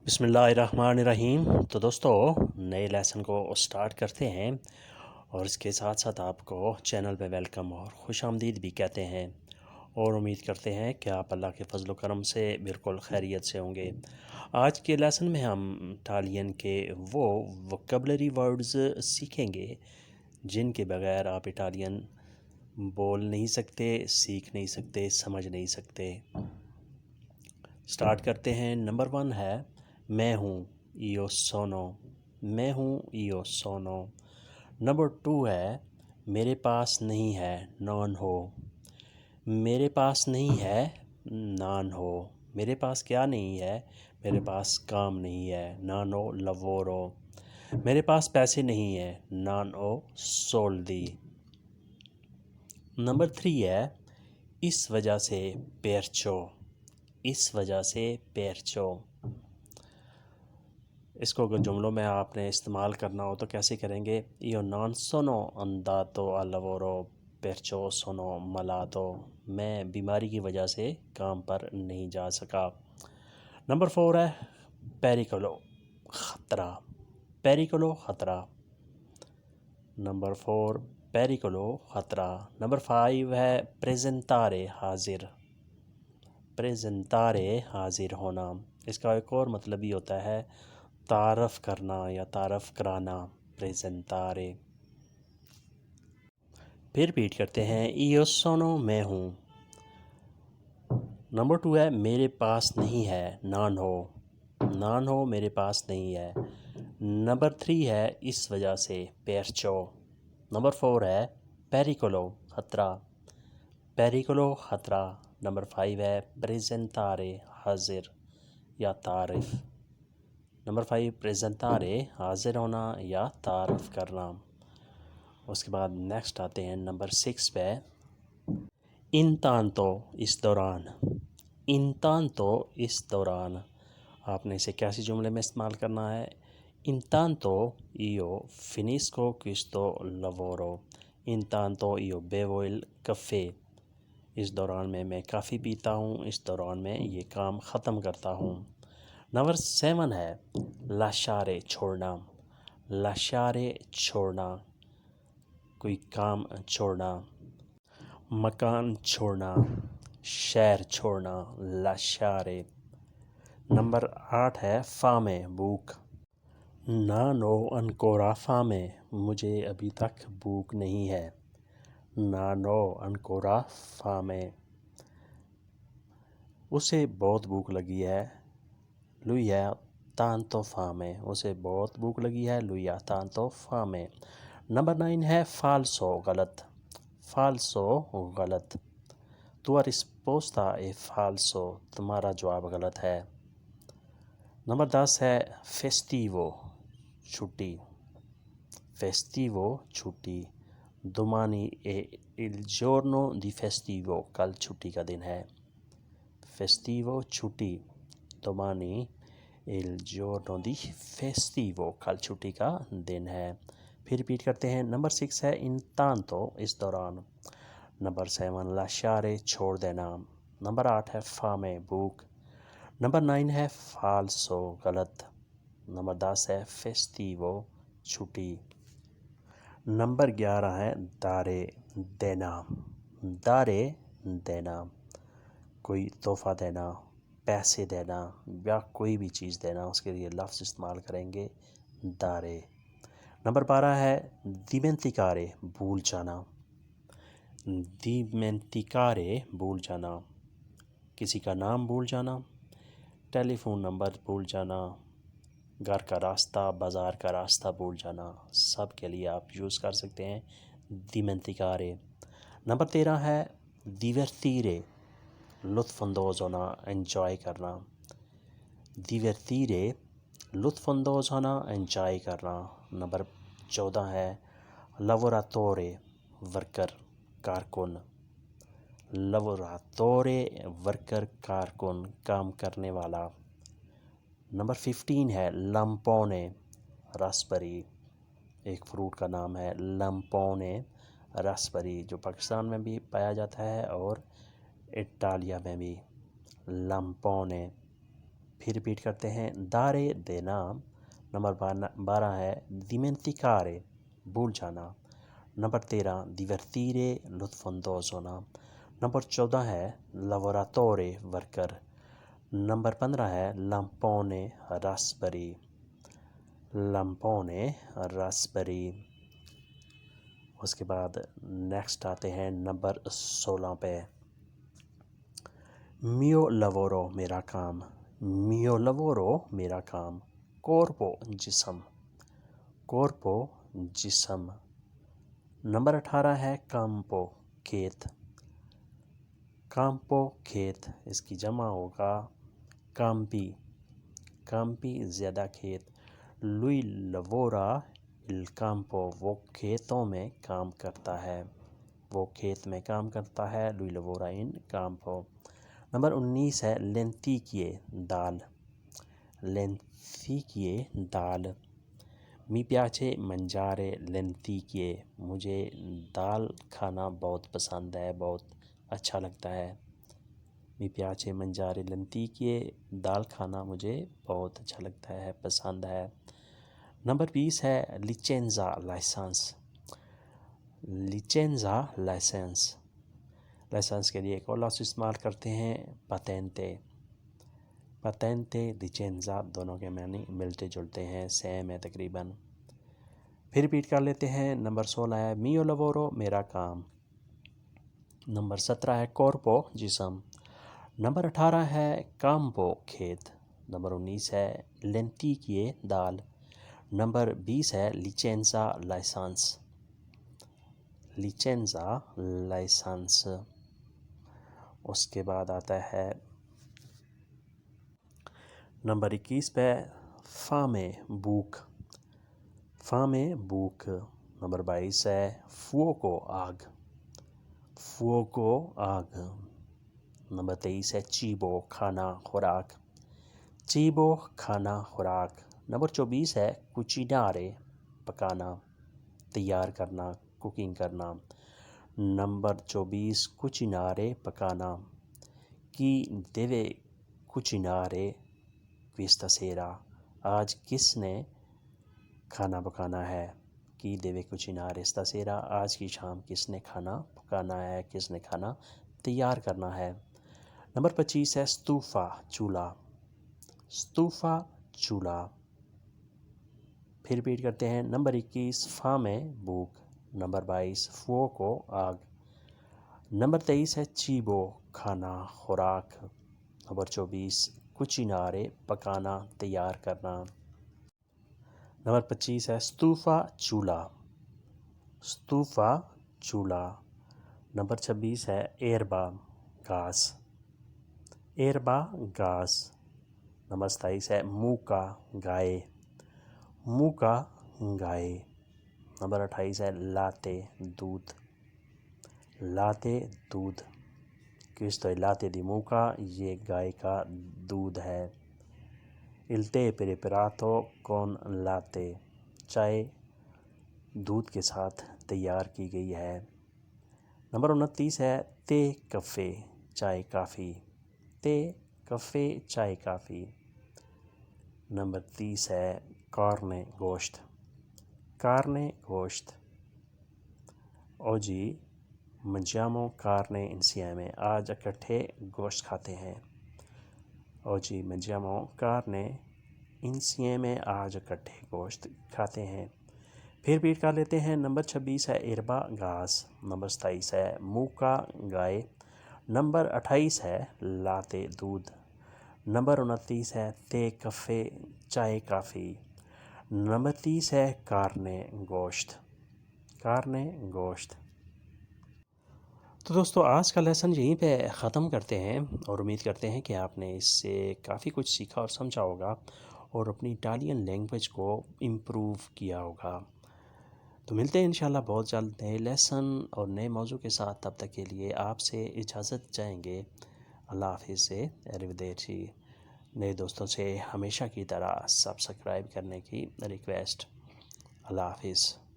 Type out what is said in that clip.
بسم اللہ الرحمن الرحیم۔ تو دوستو نئے لیسن کو سٹارٹ کرتے ہیں اور اس کے ساتھ ساتھ آپ کو چینل پہ ویلکم اور خوش آمدید بھی کہتے ہیں اور امید کرتے ہیں کہ آپ اللہ کے فضل و کرم سے بالکل خیریت سے ہوں گے۔ آج کے لیسن میں ہم اٹالین کے وہ ووکیبلری ورڈز سیکھیں گے جن کے بغیر آپ اٹالین بول نہیں سکتے، سیکھ نہیں سکتے، سمجھ نہیں سکتے۔ سٹارٹ کرتے ہیں۔ نمبر 1 ہے میں ہوں، ایو سونو، میں ہوں، ایو سونو۔ نمبر 2 ہے میرے پاس نہیں ہے، نان ہو، میرے پاس نہیں ہے، نان ہو۔ میرے پاس کیا نہیں ہے؟ میرے پاس کام نہیں ہے، نان ہو لورو۔ میرے پاس پیسے نہیں ہیں، نان ہو سولدی۔ نمبر 3 ہے اس وجہ سے پیرچو، اس وجہ سے پیرچو۔ اس کو اگر جملوں میں آپ نے استعمال کرنا ہو تو کیسے کریں گے؟ ایو نان سونو انداتو الورو پیرچو سونو ملاتو، میں بیماری کی وجہ سے کام پر نہیں جا سکا۔ نمبر 4 ہے پیریکلو، خطرہ، پیریکلو خطرہ۔ نمبر 4 پیریکلو خطرہ۔ نمبر 5 ہے پریزنتارے، حاضر، پریزنتارے حاضر ہونا۔ اس کا ایک اور مطلب بھی ہوتا ہے تعارف کرنا یا تعارف کرانا، پریزنتارے۔ پھر ریپیٹ کرتے ہیں، ایو سونو، میں ہوں۔ نمبر 2 ہے میرے پاس نہیں ہے، نان ہو، نان ہو میرے پاس نہیں ہے۔ نمبر 3 ہے اس وجہ سے، پیرچو۔ نمبر 4 ہے پیریکولو، خطرہ، پیریکولو خطرہ۔ نمبر 5 ہے پریزنتارے، حاضر یا تعارف۔ نمبر 5 پریزنتارے، حاضر ہونا یا تعارف کرنا۔ اس کے بعد نیکسٹ آتے ہیں نمبر 6 پہ، انتانتو، اس دوران، انتانتو اس دوران۔ آپ نے اسے کیسے جملے میں استعمال کرنا ہے؟ انتانتو ایو فینیسکو کوسٹو لورو، انتانتو ایو بیوو il caffè، اس دوران میں کافی پیتا ہوں، اس دوران میں یہ کام ختم کرتا ہوں۔ نمبر 7 ہے لاشارے، چھوڑنا، لاشارے چھوڑنا، کوئی کام چھوڑنا، مکان چھوڑنا، شہر چھوڑنا، لاشارے۔ نمبر 8 ہے فامے، بھوک، نانو انکورا فامے، مجھے ابھی تک بھوک نہیں ہے، نانو انکورا فامے۔ اسے بہت بھوک لگی ہے، lui ha tanto fame، اسے بہت بھوک لگی ہے، lui ha tanto fame۔ Number 9 ہے فالسو، غلط، فالسو غلط، tua risposta è falso، تمہارا جواب غلط ہے۔ نمبر 10 ہے فیسٹیوو، چھٹی، فیسٹیوو چھٹی، domani è il giorno di festivo، کل چھٹی کا دن ہے، فیسٹیوو چھٹی، domani è il giorno di festivo، کل چھٹی کا دن ہے۔ پھر ریپیٹ کرتے ہیں۔ نمبر 6 ہے intanto، اس دوران۔ نمبر 7 lasciare، چھوڑ دینا۔ نمبر 8 ہے fame، بھوک۔ نمبر 9 ہے falso، غلط۔ نمبر 10 ہے festivo، چھٹی۔ نمبر 11 ہے dare، دینا، dare دینا، کوئی تحفہ دینا، پیسے دینا یا کوئی بھی چیز دینا، اس کے لیے لفظ استعمال کریں گے dare۔ نمبر 12 ہے dimenticare، بھول جانا، dimenticare بھول جانا، کسی کا نام بھول جانا، ٹیلی فون نمبر بھول جانا، گھر کا راستہ، بازار کا راستہ بھول جانا، سب کے لیے آپ یوز کر سکتے ہیں dimenticare۔ نمبر 13 ہے divertire، لطف اندوز ہونا، انجوائے کرنا، divertire لطف اندوز ہونا، انجوائے کرنا۔ نمبر 14 ہے lavoratore، ورکر، کارکن، lavoratore ورکر، کارکن، کام کرنے والا۔ نمبر 15 ہے lampone، راسبری، ایک فروٹ کا نام ہے lampone راسبری، جو پاکستان میں بھی پایا جاتا ہے اور اٹالیا میں بھی lampone۔ پھر ریپیٹ کرتے ہیں dare دینا. نمبر 12 ہے dimenticare بھول جانا. نمبر 13 divertire لطف اندوز ہونا. نمبر 14 ہے lavoratore ورکر. نمبر 15 ہے lampone raspberry. lampone raspberry. اس کے بعد نیکسٹ آتے ہیں نمبر 16 پہ. mio lavoro میرا کام. mio lavoro میرا کام. corpo جسم. corpo جسم. نمبر 18 ہے campo کھیت. campo کھیت. اس کی جمع ہوگا campi. campi زیادہ کھیت. lui lavora il campo وہ کھیتوں میں کام کرتا ہے. وہ کھیت میں کام کرتا ہے. lui lavora in campo. Number 19 ہے lenticchie دال. lenticchie دال. mi piace mangiare lenticchie مجھے دال کھانا بہت پسند ہے، بہت اچھا لگتا ہے. mi piace mangiare lenticchie دال کھانا مجھے بہت اچھا لگتا ہے، پسند ہے. نمبر 20 ہے licenza licence. licenza licence. Licence کے لیے ایک اور لفظ استعمال کرتے ہیں patente. patente licenza دونوں کے معنی ملتے جلتے ہیں، سیم ہے تقریباً. پھر ریپیٹ کر لیتے ہیں. نمبر 16 ہے mio lavoro میرا کام. نمبر 17 ہے corpo جسم. نمبر 18 ہے campo کھیت. نمبر 19 ہے lenticchie دال. نمبر 20 ہے licenza لائسنس. licenza license. اس کے بعد آتا ہے نمبر 21 پہ fame بھوک. fame بھوک. نمبر 22 ہے fuoco آگ. fuoco آگ. نمبر 23 ہے cibo کھانا خوراک. cibo کھانا خوراک. نمبر 24 ہے cucinare پکانا، تیار کرنا، کوکنگ کرنا. نمبر 24 cucinare پکانا. chi deve cucinare questa sera آج کس نے کھانا پکانا ہے. chi deve cucinare stasera آج کی شام کس نے کھانا پکانا ہے، کس نے کھانا تیار کرنا ہے. نمبر 25 ہے stufa چولہا. stufa چولہا. پھر ریپیٹ کرتے ہیں. نمبر 21 fame بھوک. نمبر 22 fuoco آگ. نمبر 23 ہے cibo کھانا خوراک. نمبر 24 cucinare پکانا تیار کرنا. نمبر 25 ہے stufa چولہا. stufa چولہا. نمبر 26 ہے erba گھاس. erba گھاس. نمبر 27 ہے mucca گائے. mucca گائے. نمبر 28 ہے latte دودھ. latte دودھ. questo è latte di mucca یہ گائے کا دودھ ہے. il tè preparato con latte چائے دودھ کے ساتھ تیار کی گئی ہے. نمبر 29 ہے تے کفے چائے کافی. تے کفے چائے کافی. نمبر 30 ہے کارنے گوشت. کارنے گوشت. oggi mangiamo carne insieme آج اکٹھے گوشت کھاتے ہیں. oggi mangiamo carne insieme آج اکٹھے گوشت کھاتے ہیں. پھر ریپیٹ کر لیتے ہیں. نمبر 26 ہے erba گھاس. نمبر 27 ہے mucca گائے. نمبر 28 ہے latte دودھ. نمبر 29 ہے تے کفے چائے کافی. نمبر 30 ہے کارنے گوشت. کارنے گوشت. تو دوستو آج کا لیسن یہیں پہ ختم کرتے ہیں اور امید کرتے ہیں کہ آپ نے اس سے کافی کچھ سیکھا اور سمجھا ہوگا اور اپنی اٹالین لینگویج کو امپروو کیا ہوگا. تو ملتے ہیں انشاءاللہ بہت جلد نئے لیسن اور نئے موضوع کے ساتھ. تب تک کے لیے آپ سے اجازت چاہیں گے. اللہ حافظ سے arrivederci. نئے دوستوں سے ہمیشہ کی طرح سبسکرائب کرنے کی ریکویسٹ. اللہ حافظ.